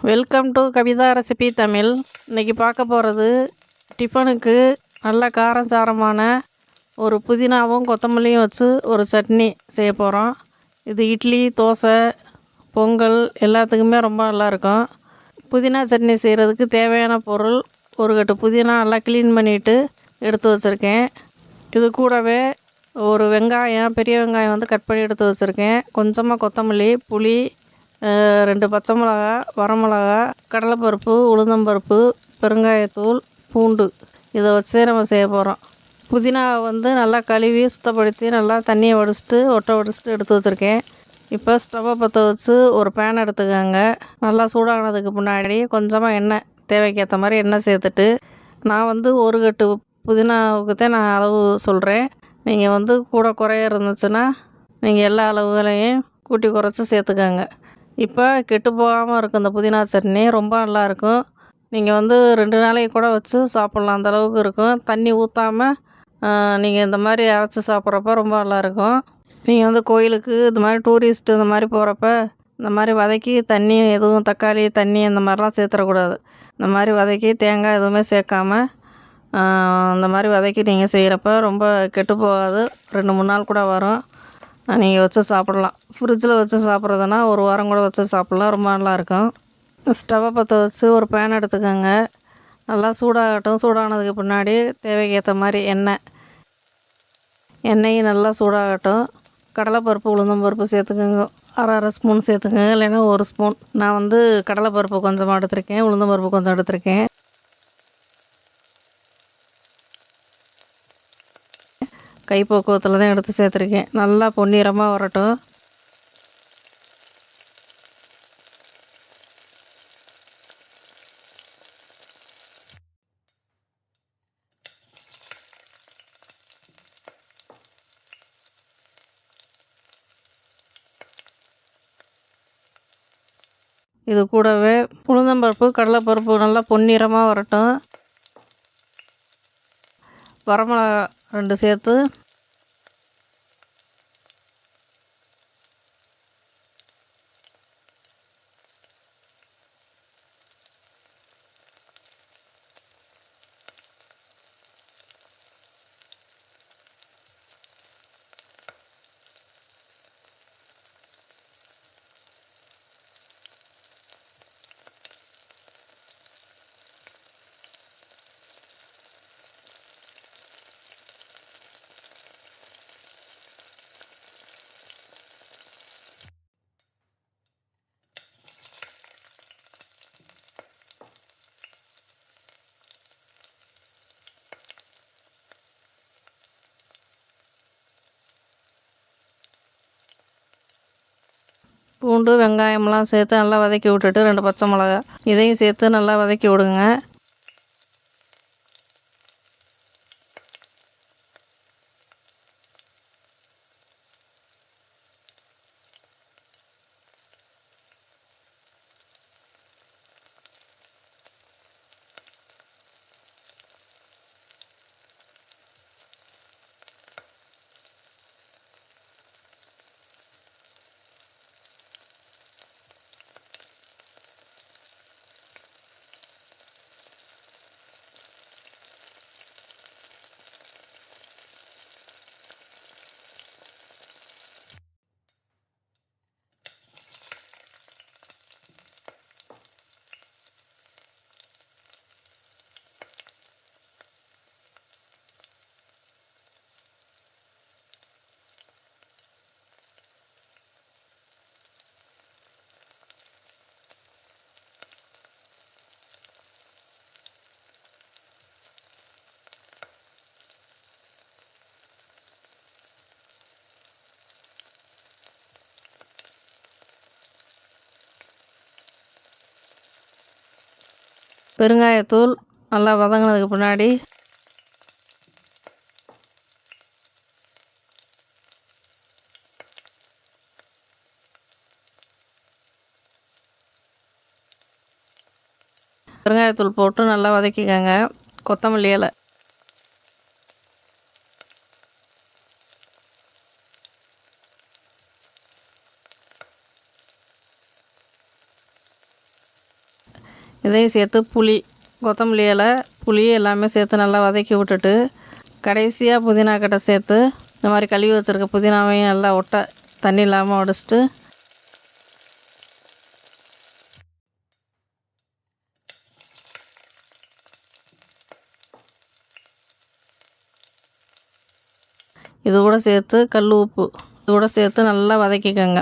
Welcome to Kavitha recipe Tamil. இன்றைக்கி பார்க்க போகிறது டிஃபனுக்கு நல்ல காரம் சாரமான ஒரு புதினாவும் கொத்தமல்லியும் வச்சு ஒரு சட்னி செய்ய போகிறோம். இது இட்லி, தோசை, பொங்கல் எல்லாத்துக்குமே ரொம்ப நல்லாயிருக்கும். புதினா சட்னி செய்கிறதுக்கு தேவையான பொருள்: ஒரு கட்டு புதினா நல்லா க்ளீன் பண்ணிவிட்டு எடுத்து வச்சுருக்கேன். இது கூடவே ஒரு வெங்காயம், பெரிய வெங்காயம் வந்து கட் பண்ணி எடுத்து வச்சுருக்கேன். கொஞ்சமாக கொத்தமல்லி, புளி, 2 பச்சை மிளகா, வரமிளகா, கடலைப்பருப்பு, உளுந்தம்பருப்பு, பெருங்காயத்தூள், பூண்டு. இதை வச்சு நம்ம செய்ய போகிறோம். புதினாவை வந்து நல்லா கழுவி சுத்தப்படுத்தி நல்லா தண்ணியை வடிச்சிட்டு ஒட்டை வடிச்சிட்டு எடுத்து வச்சுருக்கேன். இப்போ ஸ்டவ்வை பற்ற வச்சு ஒரு பேன் எடுத்துக்கோங்க. நல்லா சூடானதுக்கு முன்னாடி கொஞ்சமாக எண்ணெய், தேவைக்கேற்ற மாதிரி எண்ணெய் சேர்த்துட்டு, நான் வந்து ஒரு கட்டு புதினாவுக்கு தான் நான் அளவு சொல்கிறேன். நீங்கள் வந்து கூட குறைய இருந்துச்சுன்னா நீங்கள் எல்லா அளவுகளையும் கூட்டி குறைச்சி சேர்த்துக்கோங்க. இப்போ கெட்டு போகாமல் இருக்கும் இந்த புதினா சட்னி, ரொம்ப நல்லாயிருக்கும். நீங்கள் வந்து 2 நாளைக்கு கூட வச்சு சாப்பிட்லாம், அந்தளவுக்கு இருக்கும். தண்ணி ஊற்றாமல் நீங்கள் இந்த மாதிரி அரைச்சி சாப்பிட்றப்ப ரொம்ப நல்லாயிருக்கும். நீங்கள் வந்து கோயிலுக்கு இந்த மாதிரி டூரிஸ்ட்டு இந்த மாதிரி போகிறப்ப இந்த மாதிரி வதக்கி தண்ணி எதுவும் தக்காளி தண்ணி இந்த மாதிரிலாம் சேர்த்துடக்கூடாது. இந்த மாதிரி வதக்கி தேங்காய் எதுவுமே சேர்க்காம இந்த மாதிரி வதக்கி நீங்கள் செய்கிறப்ப ரொம்ப கெட்டு போகாது. 2-3 நாள் கூட வரும். நீங்கள் வச்சு சாப்பிட்லாம். ஃப்ரிட்ஜில் வச்சு சாப்பிட்றதுனா ஒரு வாரம் கூட வச்சு சாப்பிட்லாம், ரொம்ப நல்லாயிருக்கும். ஸ்டவ்வை பற்ற வச்சு ஒரு பேன் எடுத்துக்கோங்க. நல்லா சூடாகட்டும். சூடானதுக்கு பின்னாடி தேவைக்கேற்ற மாதிரி எண்ணெயும் நல்லா சூடாகட்டும். கடலைப்பருப்பு, உளுந்தம்பருப்பு சேர்த்துக்கோங்க. அரை ஸ்பூன் சேர்த்துக்கோங்க, இல்லைன்னா 1 ஸ்பூன். நான் வந்து கடலைப்பருப்பு கொஞ்சமாக எடுத்திருக்கேன், உளுந்தம்பருப்பு கொஞ்சம் எடுத்திருக்கேன். கைப்பக்குவத்தில் தான் எடுத்து சேர்த்துருக்கேன். நல்லா பொன்னிறமாக வரட்டும். இது கூடவே உளுந்தம்பருப்பு, கடலைப்பருப்பு நல்லா பொன்னிறமாக வரட்டும். வரமிளகா 2 சேர்த்து பூண்டு, வெங்காயம்லாம் சேர்த்து நல்லா வதக்கி விட்டுட்டு 2 பச்சை மிளகா இதையும் சேர்த்து நல்லா வதக்கி விடுங்க. பெருங்காயத்தூள் நல்லா வதங்கினதுக்கு பின்னாடி பெருங்காயத்தூள் போட்டு நல்லா வதக்கிக்கோங்க. கொத்தமல்லி இலை, இதையும் சேர்த்து புளி, கொத்தமல்லி இலை, புளி எல்லாமே சேர்த்து நல்லா வதக்கி விட்டுட்டு கடைசியாக புதினா கட்டை சேர்த்து இந்த மாதிரி கழுவி வச்சுருக்க புதினாவையும் நல்லா தண்ணி இல்லாமல் உடச்சிட்டு இது கூட சேர்த்து கல் உப்பு இது கூட சேர்த்து நல்லா வதக்கிக்கோங்க.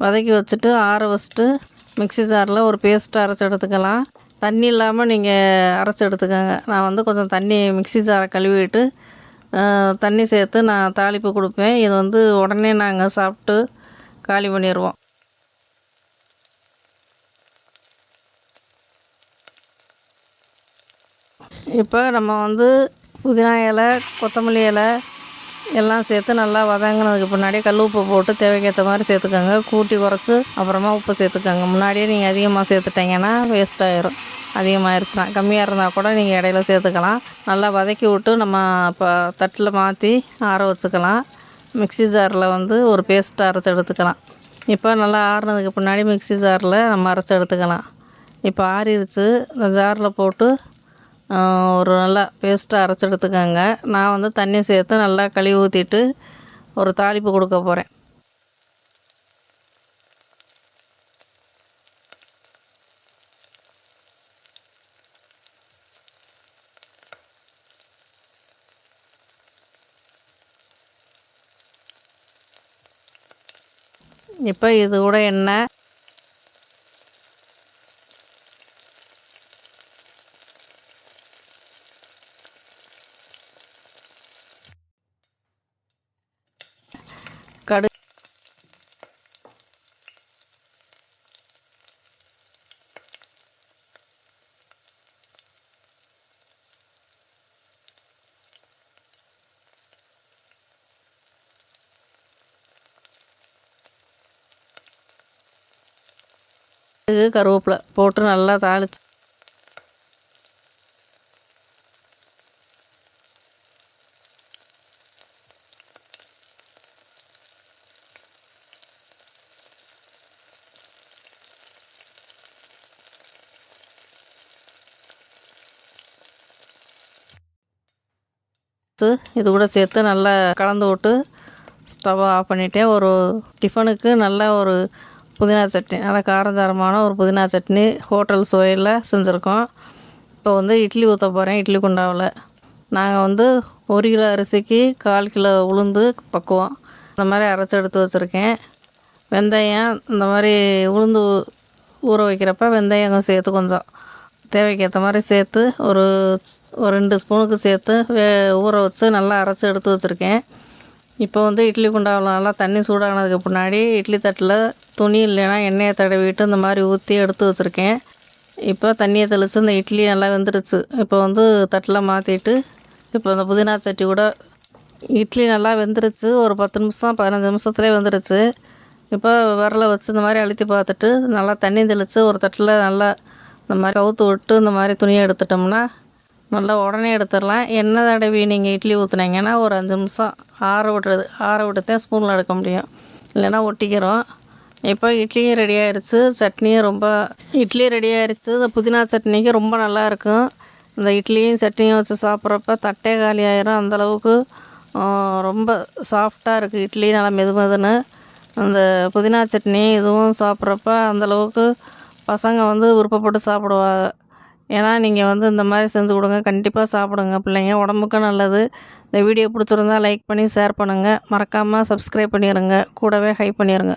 வதக்கி வச்சுட்டு ஆற வச்சுட்டு மிக்ஸி ஜாரில் ஒரு பேஸ்ட்டு அரைச்சி எடுத்துக்கலாம். தண்ணி இல்லாமல் நீங்கள் அரைச்சி எடுத்துக்கோங்க. நான் வந்து கொஞ்சம் தண்ணி மிக்ஸி ஜாரை கழுவிட்டு தண்ணி சேர்த்து நான் தாளிப்பு கொடுப்பேன். இது வந்து உடனே நாங்கள் சாப்பிட்டு காலி பண்ணிடுவோம். இப்போ நம்ம வந்து புதினா இலை, கொத்தமல்லி இலை எல்லாம் சேர்த்து நல்லா வதங்கினதுக்கு பின்னாடியே கல் உப்பு போட்டு தேவைக்கேற்ற மாதிரி சேர்த்துக்கோங்க. கூட்டி குறைச்சி அப்புறமா உப்பு சேர்த்துக்கோங்க. முன்னாடியே நீங்கள் அதிகமாக சேர்த்துட்டிங்கன்னா வேஸ்ட் ஆயிரும். அதிகமாகிருச்சுன்னா கம்மியாக இருந்தால் கூட நீங்கள் இடையில சேர்த்துக்கலாம். நல்லா வதக்கி விட்டு நம்ம இப்போ தட்டில் மாற்றி ஆற வச்சுக்கலாம். மிக்ஸி ஜாரில் வந்து ஒரு பேஸ்ட்டு அரைச்சி எடுத்துக்கலாம். இப்போ நல்லா ஆறுனதுக்கு பின்னாடி மிக்ஸி ஜாரில் நம்ம அரைச்சி எடுத்துக்கலாம். இப்போ ஆறிடுச்சு. இந்த ஜாரில் போட்டு ஒரு நல்லா பேஸ்ட்டாக அரைச்சி எடுத்துக்கோங்க. நான் வந்து தண்ணி சேர்த்து நல்லா கழுவி ஊற்றிட்டு ஒரு தாளிப்பு கொடுக்க போகிறேன். இப்போ இது கூட எண்ணெய், கடுகு, கருவேப்பிலை போட்டு நல்லா தாளிச்சு இது கூட சேர்த்து நல்லா கலந்து விட்டு ஸ்டவ்வை ஆஃப் பண்ணிவிட்டேன். ஒரு டிஃபனுக்கு நல்ல ஒரு புதினா சட்னி, நல்லா காரசாரமான ஒரு புதினா சட்னி ஹோட்டல் சுவையில் செஞ்சுருக்கோம். இப்போ வந்து இட்லி ஊற்ற போகிறேன். இட்லி குண்டாவில் நாங்கள் வந்து 1 கிலோ அரிசிக்கு 1/4 கிலோ உளுந்து பக்குவோம் இந்த மாதிரி அரைச்சி எடுத்து வச்சுருக்கேன். வெந்தயம் இந்த மாதிரி உளுந்து ஊற வைக்கிறப்ப வெந்தயம் சேர்த்து கொஞ்சம் தேவைக்கேற்ற மாதிரி சேர்த்து ஒரு 2 ஸ்பூனுக்கு சேர்த்து ஊற வச்சு நல்லா அரைச்சி எடுத்து வச்சுருக்கேன். இப்போ வந்து இட்லி குண்டாவில் நல்லா தண்ணி சூடானதுக்கு முன்னாடி இட்லி தட்டில் துணி இல்லைன்னா எண்ணெயை தடவிட்டு இந்த மாதிரி ஊற்றி எடுத்து வச்சுருக்கேன். இப்போ தண்ணியை தெளித்து இந்த இட்லி நல்லா வெந்துடுச்சு. இப்போ வந்து தட்டில் மாற்றிட்டு இப்போ இந்த புதினா சட்டி கூட இட்லி நல்லா வெந்துருச்சு. ஒரு 10 நிமிஷம் 15 நிமிஷத்துலேயே வெந்துருச்சு. இப்போ விரல வச்சு இந்த மாதிரி அழுத்தி பார்த்துட்டு நல்லா தண்ணி தெளித்து ஒரு தட்டில் நல்லா இந்த மாதிரி கவுத்து விட்டு இந்த மாதிரி துணியை எடுத்துட்டோம்னா நல்லா உடனே எடுத்துடலாம். எண்ணெய் தடவி நீங்கள் இட்லி ஊற்றுனீங்கன்னா ஒரு 5 நிமிஷம் ஆற விட்டுதான் ஸ்பூனில் எடுக்க முடியும், இல்லைன்னா ஒட்டிக்கிறோம். இப்போ இட்லியும் ரெடி ஆயிடுச்சு, சட்னியும் இட்லி ரெடி ஆயிடுச்சு. இந்த புதினா சட்னிக்கு ரொம்ப நல்லாயிருக்கும். இந்த இட்லியும் சட்னியும் வச்சு சாப்பிட்றப்ப தட்டே காலி ஆயிரும். அந்தளவுக்கு ரொம்ப சாஃப்டாக இருக்குது இட்லி, நல்லா மெதுன்னு. அந்த புதினா சட்னி இதுவும் சாப்பிட்றப்ப அந்தளவுக்கு பசங்க விருப்பப்பட்டு சாப்பிடுவாங்க. ஏன்னா நீங்கள் இந்த மாதிரி செஞ்சு கொடுங்க, கண்டிப்பாக சாப்பிடுங்க பிள்ளைங்க, உடம்புக்கும் நல்லது. இந்த வீடியோ பிடிச்சிருந்தா லைக் பண்ணி ஷேர் பண்ணுங்கள், மறக்காமல் சப்ஸ்கிரைப் பண்ணிடுங்க, கூடவே ஹைப் பண்ணிடுங்க.